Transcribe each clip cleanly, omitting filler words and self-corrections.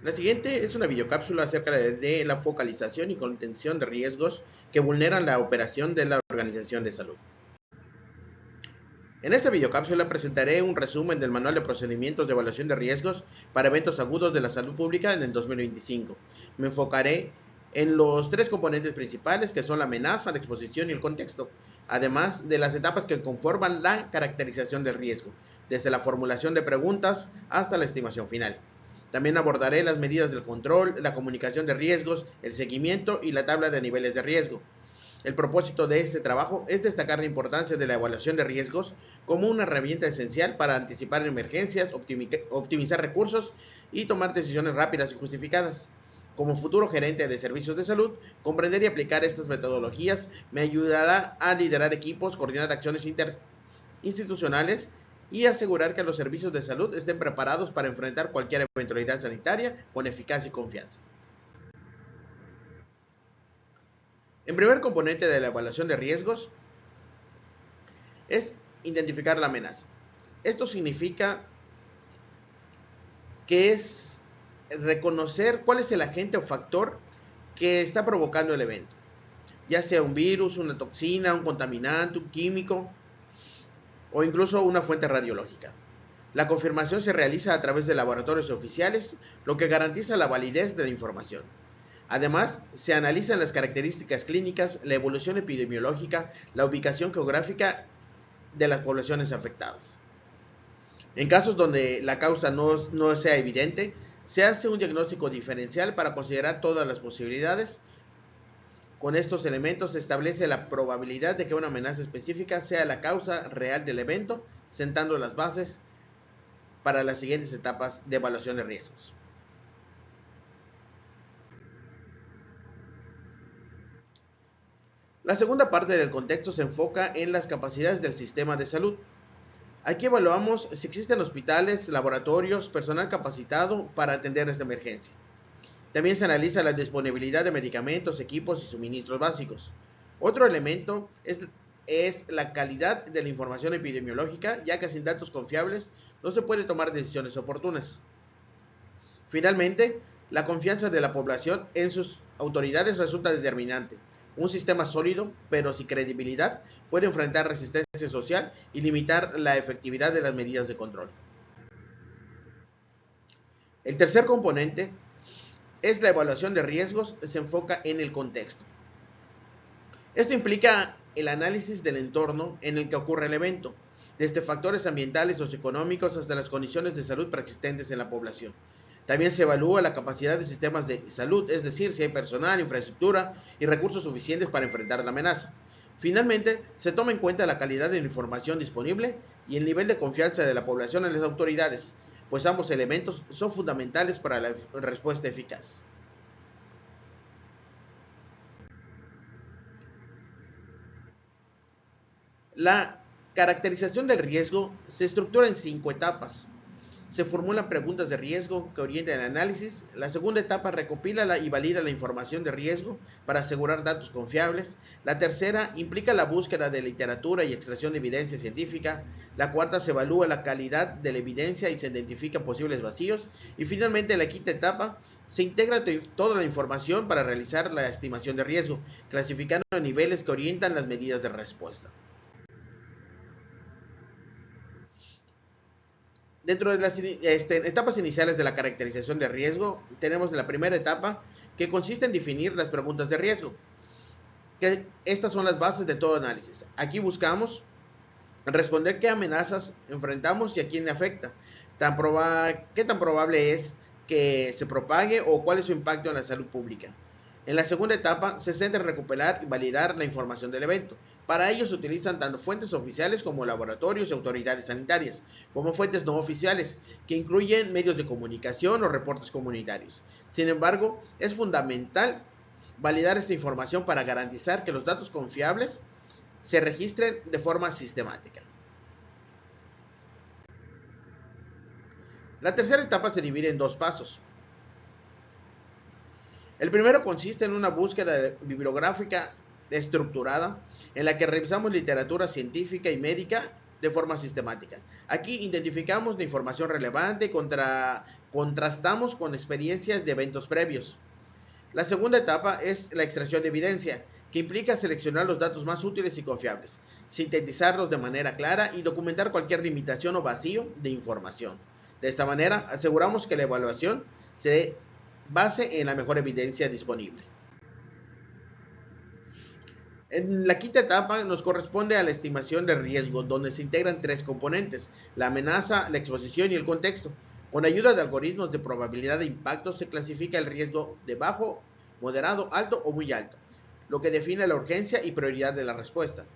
La siguiente es una videocápsula acerca de la focalización y contención de riesgos que vulneran la operación de la Organización de Salud. En esta videocápsula presentaré un resumen del Manual de Procedimientos de Evaluación de Riesgos para Eventos Agudos de la Salud Pública en el 2025. Me enfocaré en los tres componentes principales que son la amenaza, la exposición y el contexto, además de las etapas que conforman la caracterización del riesgo, desde la formulación de preguntas hasta la estimación final. También abordaré las medidas del control, la comunicación de riesgos, el seguimiento y la tabla de niveles de riesgo. El propósito de este trabajo es destacar la importancia de la evaluación de riesgos como una herramienta esencial para anticipar emergencias, optimizar recursos y tomar decisiones rápidas y justificadas. Como futuro gerente de servicios de salud, comprender y aplicar estas metodologías me ayudará a liderar equipos, coordinar acciones interinstitucionales y asegurar que los servicios de salud estén preparados para enfrentar cualquier eventualidad sanitaria con eficacia y confianza. El primer componente de la evaluación de riesgos es identificar la amenaza. Esto significa que es reconocer cuál es el agente o factor que está provocando el evento, ya sea un virus, una toxina, un contaminante, un químico o incluso una fuente radiológica. La confirmación se realiza a través de laboratorios oficiales, lo que garantiza la validez de la información. Además, se analizan las características clínicas, la evolución epidemiológica, la ubicación geográfica de las poblaciones afectadas. En casos donde la causa no sea evidente, se hace un diagnóstico diferencial para considerar todas las posibilidades. Con estos elementos se establece la probabilidad de que una amenaza específica sea la causa real del evento, sentando las bases para las siguientes etapas de evaluación de riesgos. La segunda parte del contexto se enfoca en las capacidades del sistema de salud. Aquí evaluamos si existen hospitales, laboratorios, personal capacitado para atender esta emergencia. También se analiza la disponibilidad de medicamentos, equipos y suministros básicos. Otro elemento es la calidad de la información epidemiológica, ya que sin datos confiables no se puede tomar decisiones oportunas. Finalmente, la confianza de la población en sus autoridades resulta determinante. Un sistema sólido, pero sin credibilidad, puede enfrentar resistencia social y limitar la efectividad de las medidas de control. El tercer componente es la evaluación de riesgos, se enfoca en el contexto. Esto implica el análisis del entorno en el que ocurre el evento, desde factores ambientales, socioeconómicos hasta las condiciones de salud preexistentes en la población. También se evalúa la capacidad de sistemas de salud, es decir, si hay personal, infraestructura y recursos suficientes para enfrentar la amenaza. Finalmente, se toma en cuenta la calidad de la información disponible y el nivel de confianza de la población en las autoridades, pues ambos elementos son fundamentales para la respuesta eficaz. La caracterización del riesgo se estructura en 5 etapas. Se formulan preguntas de riesgo que orientan el análisis. La segunda etapa recopila y valida la información de riesgo para asegurar datos confiables. La tercera implica la búsqueda de literatura y extracción de evidencia científica. La cuarta se evalúa la calidad de la evidencia y se identifican posibles vacíos. Y finalmente, en la quinta etapa se integra toda la información para realizar la estimación de riesgo, clasificando niveles que orientan las medidas de respuesta. Dentro de las etapas iniciales de la caracterización de riesgo, tenemos la primera etapa que consiste en definir las preguntas de riesgo. Estas son las bases de todo análisis. Aquí buscamos responder qué amenazas enfrentamos y a quién le afecta, qué tan probable es que se propague o cuál es su impacto en la salud pública. En la segunda etapa se centra en recuperar y validar la información del evento. Para ello se utilizan tanto fuentes oficiales como laboratorios y autoridades sanitarias, como fuentes no oficiales, que incluyen medios de comunicación o reportes comunitarios. Sin embargo, es fundamental validar esta información para garantizar que los datos confiables se registren de forma sistemática. La tercera etapa se divide en 2 pasos. El primero consiste en una búsqueda bibliográfica estructurada en la que revisamos literatura científica y médica de forma sistemática. Aquí identificamos la información relevante contrastamos con experiencias de eventos previos. La segunda etapa es la extracción de evidencia, que implica seleccionar los datos más útiles y confiables, sintetizarlos de manera clara y documentar cualquier limitación o vacío de información. De esta manera, aseguramos que la evaluación se base en la mejor evidencia disponible. En la quinta etapa nos corresponde a la estimación de riesgo, donde se integran tres componentes: la amenaza, la exposición y el contexto. Con ayuda de algoritmos de probabilidad de impacto se clasifica el riesgo de bajo, moderado, alto o muy alto, lo que define la urgencia y prioridad de la respuesta.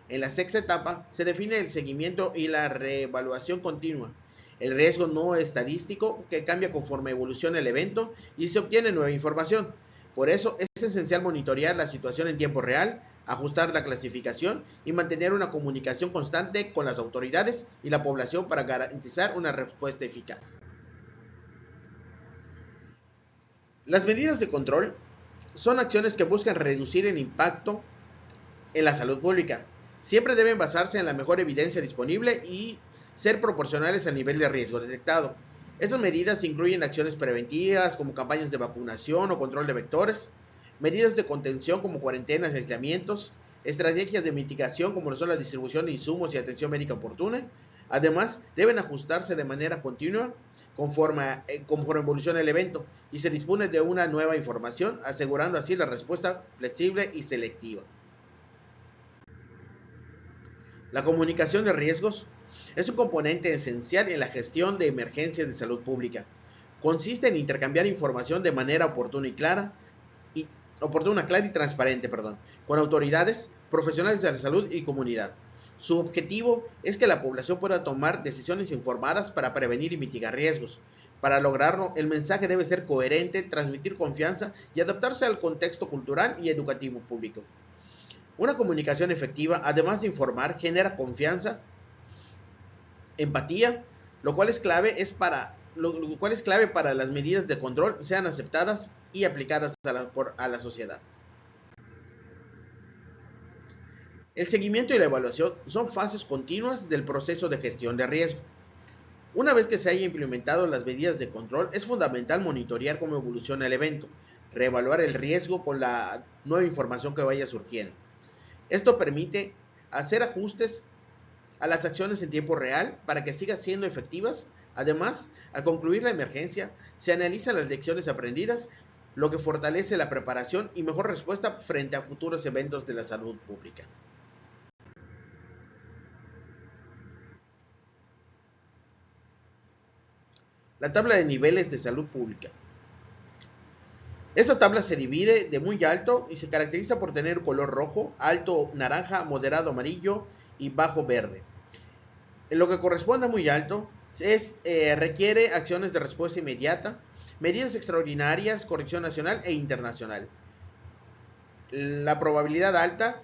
En la sexta etapa se define el seguimiento y la reevaluación continua. El riesgo no estadístico que cambia conforme evoluciona el evento y se obtiene nueva información. Por eso es esencial monitorear la situación en tiempo real, ajustar la clasificación y mantener una comunicación constante con las autoridades y la población para garantizar una respuesta eficaz. Las medidas de control son acciones que buscan reducir el impacto en la salud pública. Siempre deben basarse en la mejor evidencia disponible y ser proporcionales al nivel de riesgo detectado. Estas medidas incluyen acciones preventivas como campañas de vacunación o control de vectores, medidas de contención como cuarentenas y aislamientos, estrategias de mitigación como son la distribución de insumos y atención médica oportuna. Además, deben ajustarse de manera continua conforme evoluciona el evento y se dispone de una nueva información, asegurando así la respuesta flexible y selectiva. La comunicación de riesgos es un componente esencial en la gestión de emergencias de salud pública. Consiste en intercambiar información de manera oportuna, clara y transparente, con autoridades, profesionales de la salud y comunidad. Su objetivo es que la población pueda tomar decisiones informadas para prevenir y mitigar riesgos. Para lograrlo, el mensaje debe ser coherente, transmitir confianza y adaptarse al contexto cultural y educativo público. Una comunicación efectiva, además de informar, genera confianza, empatía, lo cual es clave para las medidas de control sean aceptadas y aplicadas a la sociedad. El seguimiento y la evaluación son fases continuas del proceso de gestión de riesgo. Una vez que se haya implementado las medidas de control, es fundamental monitorear cómo evoluciona el evento, reevaluar el riesgo con la nueva información que vaya surgiendo. Esto permite hacer ajustes a las acciones en tiempo real para que sigan siendo efectivas. Además, al concluir la emergencia, se analizan las lecciones aprendidas, lo que fortalece la preparación y mejor respuesta frente a futuros eventos de la salud pública. La tabla de niveles de salud pública. Esta tabla se divide de muy alto y se caracteriza por tener color rojo, alto naranja, moderado amarillo y bajo verde. En lo que corresponde a muy alto, requiere acciones de respuesta inmediata, medidas extraordinarias, corrección nacional e internacional. La probabilidad alta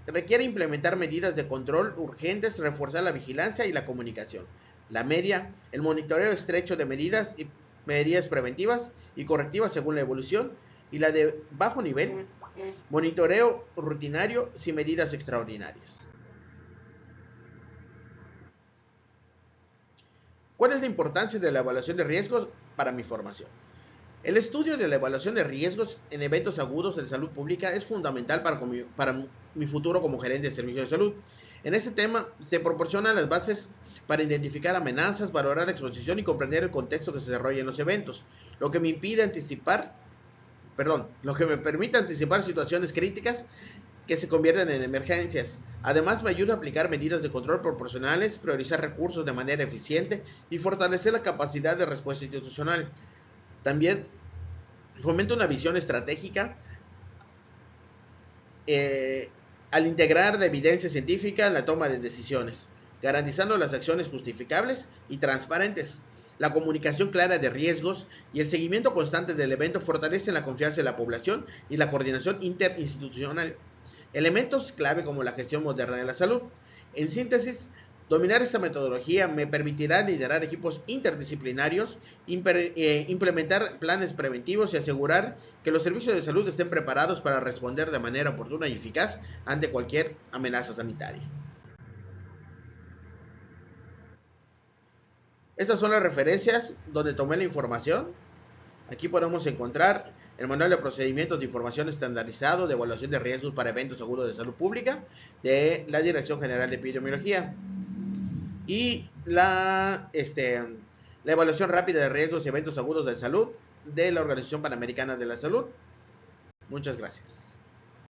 requiere implementar medidas de control urgentes, reforzar la vigilancia y la comunicación. La media, el monitoreo estrecho de medidas preventivas y correctivas según la evolución. Y la de bajo nivel, monitoreo rutinario sin medidas extraordinarias. ¿Cuál es la importancia de la evaluación de riesgos para mi formación? El estudio de la evaluación de riesgos en eventos agudos de salud pública es fundamental para mi futuro como gerente de servicios de salud. En este tema se proporcionan las bases para identificar amenazas, valorar la exposición y comprender el contexto que se desarrolla en los eventos, lo que me permite anticipar situaciones críticas que se convierten en emergencias. Además, me ayuda a aplicar medidas de control proporcionales, priorizar recursos de manera eficiente y fortalecer la capacidad de respuesta institucional. También fomenta una visión estratégica al integrar la evidencia científica en la toma de decisiones, garantizando las acciones justificables y transparentes. La comunicación clara de riesgos y el seguimiento constante del evento fortalecen la confianza de la población y la coordinación interinstitucional. Elementos clave como la gestión moderna de la salud. En síntesis, dominar esta metodología me permitirá liderar equipos interdisciplinarios, implementar planes preventivos y asegurar que los servicios de salud estén preparados para responder de manera oportuna y eficaz ante cualquier amenaza sanitaria. Estas son las referencias donde tomé la información. Aquí podemos encontrar el Manual de Procedimientos de Información Estandarizado de Evaluación de Riesgos para Eventos Agudos de Salud Pública de la Dirección General de Epidemiología y la evaluación rápida de riesgos y eventos agudos de salud de la Organización Panamericana de la Salud. Muchas gracias.